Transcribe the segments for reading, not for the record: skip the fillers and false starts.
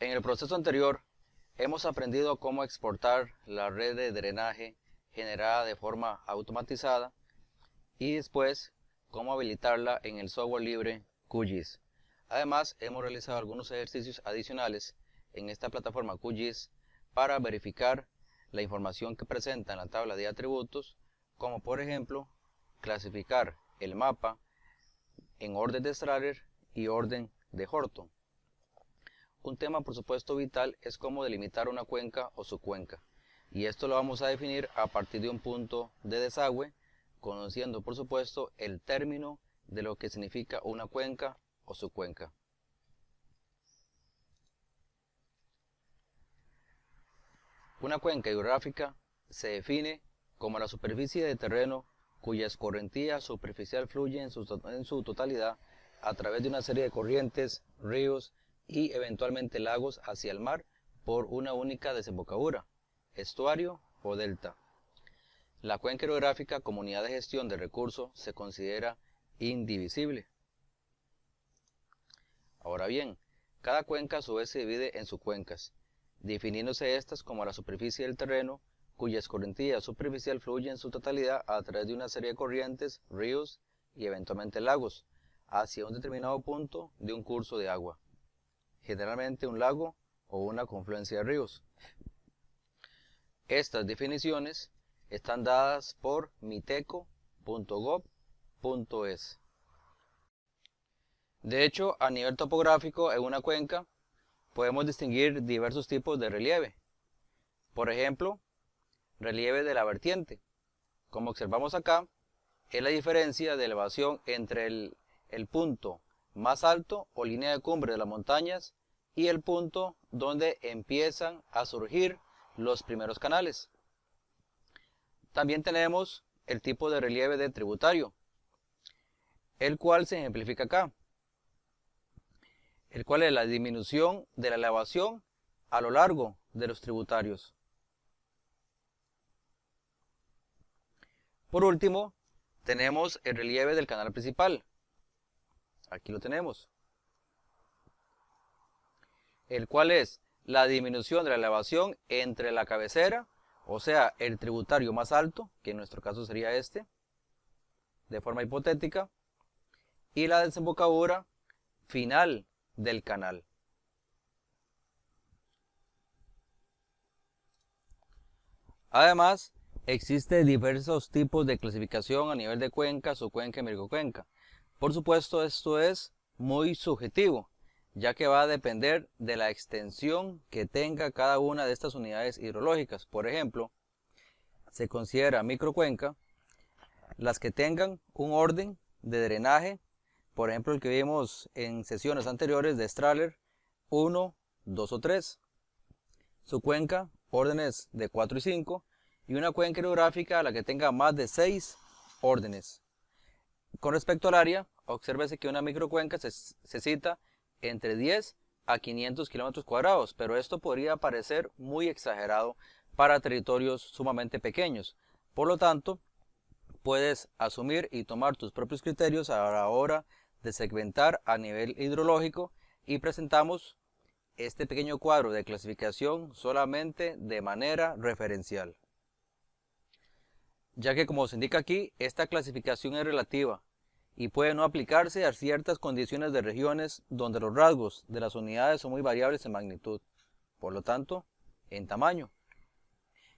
En el proceso anterior, hemos aprendido cómo exportar la red de drenaje generada de forma automatizada y después cómo habilitarla en el software libre QGIS. Además, hemos realizado algunos ejercicios adicionales en esta plataforma QGIS para verificar la información que presenta en la tabla de atributos, como por ejemplo, clasificar el mapa en orden de Strahler y orden de Horton. Un tema por supuesto vital es cómo delimitar una cuenca o subcuenca, y esto lo vamos a definir a partir de un punto de desagüe, conociendo por supuesto el término de lo que significa una cuenca o subcuenca. Una cuenca hidrográfica se define como la superficie de terreno cuya escorrentía superficial fluye en su totalidad a través de una serie de corrientes, ríos y eventualmente lagos hacia el mar por una única desembocadura, estuario o delta. La cuenca hidrográfica como unidad de gestión de recursos se considera indivisible. Ahora bien, cada cuenca a su vez se divide en subcuencas, definiéndose estas como la superficie del terreno cuya escorrentía superficial fluye en su totalidad a través de una serie de corrientes, ríos y eventualmente lagos hacia un determinado punto de un curso de agua, generalmente un lago o una confluencia de ríos. Estas definiciones están dadas por miteco.gov.es. De hecho, a nivel topográfico en una cuenca podemos distinguir diversos tipos de relieve. Por ejemplo, relieve de la vertiente. Como observamos acá, es la diferencia de elevación entre el punto más alto o línea de cumbre de las montañas y el punto donde empiezan a surgir los primeros canales. También tenemos el tipo de relieve de tributario, el cual se ejemplifica acá, el cual es la disminución de la elevación a lo largo de los tributarios. Por último, tenemos el relieve del canal principal. Aquí lo tenemos. El cual es la disminución de la elevación entre la cabecera, o sea, el tributario más alto, que en nuestro caso sería este, de forma hipotética, y la desembocadura final del canal. Además, existen diversos tipos de clasificación a nivel de cuenca, subcuenca y microcuenca. Por supuesto, esto es muy subjetivo, ya que va a depender de la extensión que tenga cada una de estas unidades hidrológicas. Por ejemplo, se considera microcuenca las que tengan un orden de drenaje, por ejemplo el que vimos en sesiones anteriores de Strahler, 1, 2 o 3. Subcuenca, órdenes de 4 y 5, y una cuenca hidrográfica a la que tenga más de 6 órdenes. Con respecto al área, obsérvese que una microcuenca se cita entre 10 a 500 kilómetros cuadrados, pero esto podría parecer muy exagerado para territorios sumamente pequeños. Por lo tanto, puedes asumir y tomar tus propios criterios a la hora de segmentar a nivel hidrológico, y presentamos este pequeño cuadro de clasificación solamente de manera referencial, ya que como se indica aquí, esta clasificación es relativa y puede no aplicarse a ciertas condiciones de regiones donde los rasgos de las unidades son muy variables en magnitud, por lo tanto, en tamaño.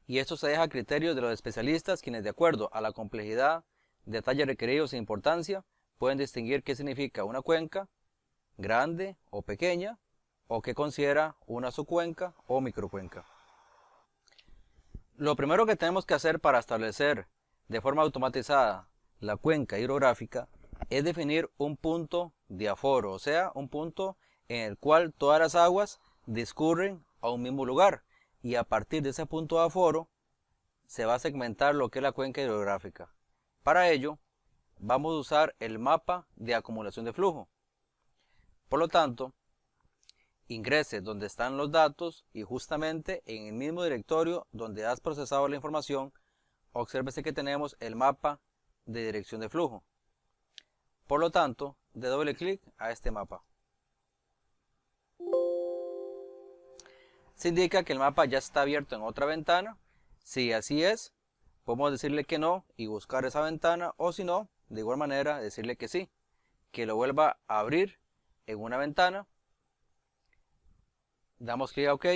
Y esto se deja a criterios de los especialistas, quienes de acuerdo a la complejidad, detalles requeridos e importancia, pueden distinguir qué significa una cuenca, grande o pequeña, o qué considera una subcuenca o microcuenca. Lo primero que tenemos que hacer para establecer de forma automatizada la cuenca hidrográfica es definir un punto de aforo, o sea, un punto en el cual todas las aguas discurren a un mismo lugar, y a partir de ese punto de aforo se va a segmentar lo que es la cuenca hidrográfica. Para ello, vamos a usar el mapa de acumulación de flujo. Por lo tanto, ingrese donde están los datos y justamente en el mismo directorio donde has procesado la información, obsérvese que tenemos el mapa de dirección de flujo. Por lo tanto, dé doble clic a este mapa. se indica que el mapa ya está abierto en otra ventana. Si así es, podemos decirle que no y buscar esa ventana, o si no, de igual manera decirle que sí, que lo vuelva a abrir en una ventana. Damos clic a OK.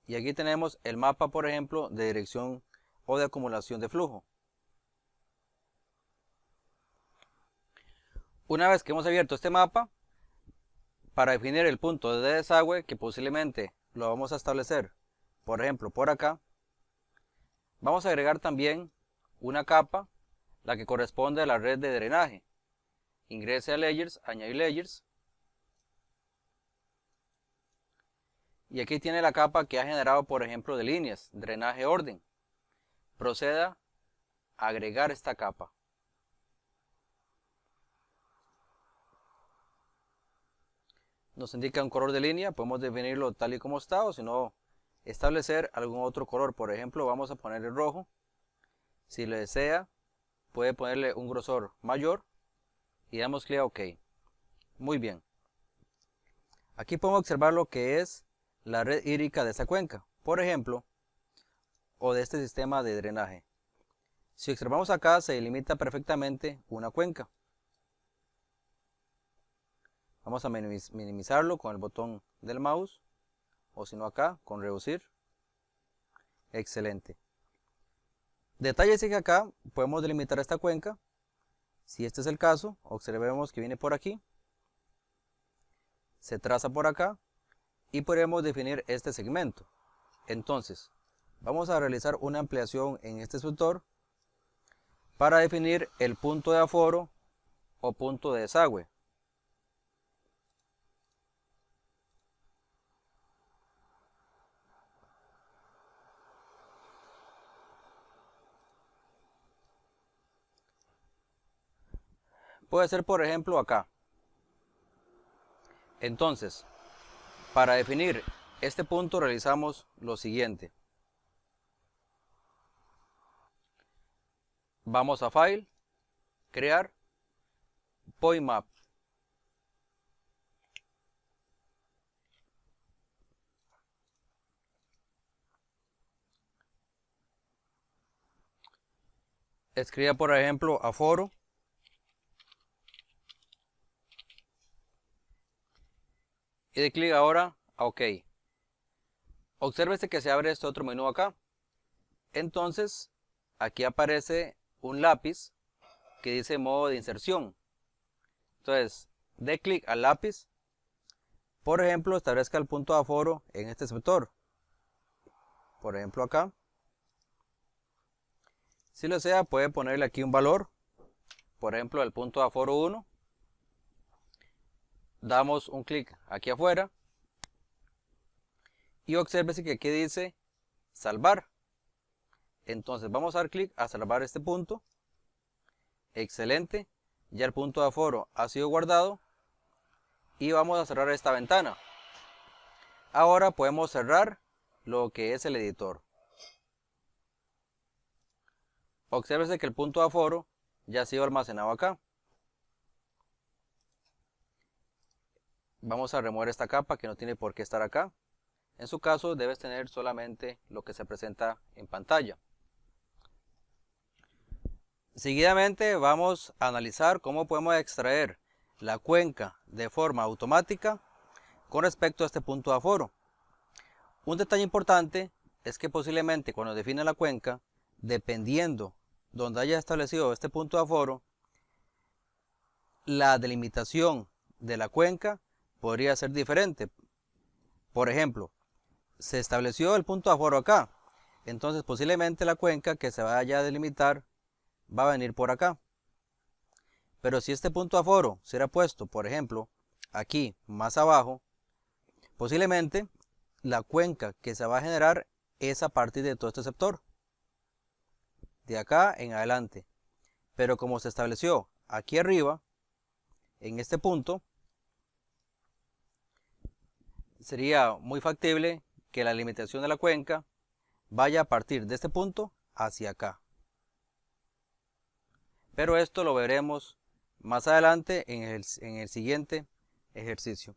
Y aquí tenemos el mapa, por ejemplo, de dirección o de acumulación de flujo. Una vez que hemos abierto este mapa, para definir el punto de desagüe, que posiblemente lo vamos a establecer, por ejemplo, por acá, vamos a agregar también una capa, la que corresponde a la red de drenaje. Ingrese a Layers, añadir Layers. Y aquí tiene la capa que ha generado, por ejemplo, de líneas, drenaje orden. Proceda a agregar esta capa. Nos indica un color de línea, podemos definirlo tal y como está, o si no, establecer algún otro color. Por ejemplo, vamos a poner el rojo. Si lo desea, puede ponerle un grosor mayor y damos clic a OK. Muy bien. Aquí podemos observar lo que es la red hídrica de esta cuenca, por ejemplo, o de este sistema de drenaje. Si observamos acá, se delimita perfectamente una cuenca. Vamos a minimizarlo con el botón del mouse, o si no acá, con reducir. Excelente. Detalle es que acá podemos delimitar esta cuenca. Si este es el caso, observemos que viene por aquí, se traza por acá y podemos definir este segmento. Entonces, vamos a realizar una ampliación en este sector para definir el punto de aforo o punto de desagüe. Puede ser, por ejemplo, acá. Entonces, para definir este punto realizamos lo siguiente. Vamos a File, Crear, Point Map. Escriba, por ejemplo, aforo. Y de clic ahora a OK. Obsérvese que se abre este otro menú acá. Entonces, aquí aparece un lápiz que dice modo de inserción. Entonces, dé clic al lápiz. Por ejemplo, establezca el punto de aforo en este sector. Por ejemplo, acá. Si lo desea, puede ponerle aquí un valor. Por ejemplo, el punto de aforo 1. Damos un clic aquí afuera y obsérvese que aquí dice salvar. Entonces vamos a dar clic a salvar este punto. Excelente, ya el punto de aforo ha sido guardado y vamos a cerrar esta ventana. Ahora podemos cerrar lo que es el editor. Obsérvese que el punto de aforo ya ha sido almacenado acá. Vamos a remover esta capa que no tiene por qué estar acá. En su caso debes tener solamente lo que se presenta en pantalla. Seguidamente vamos a analizar cómo podemos extraer la cuenca de forma automática con respecto a este punto de aforo. Un detalle importante es que posiblemente cuando define la cuenca, dependiendo donde haya establecido este punto de aforo, la delimitación de la cuenca podría ser diferente. Por ejemplo, se estableció el punto de aforo acá, entonces posiblemente la cuenca que se vaya a delimitar va a venir por acá. Pero si este punto de aforo será puesto, por ejemplo, aquí más abajo, posiblemente la cuenca que se va a generar es a partir de todo este sector, de acá en adelante. Pero como se estableció aquí arriba, en este punto, sería muy factible que la limitación de la cuenca vaya a partir de este punto hacia acá. Pero esto lo veremos más adelante en el siguiente ejercicio.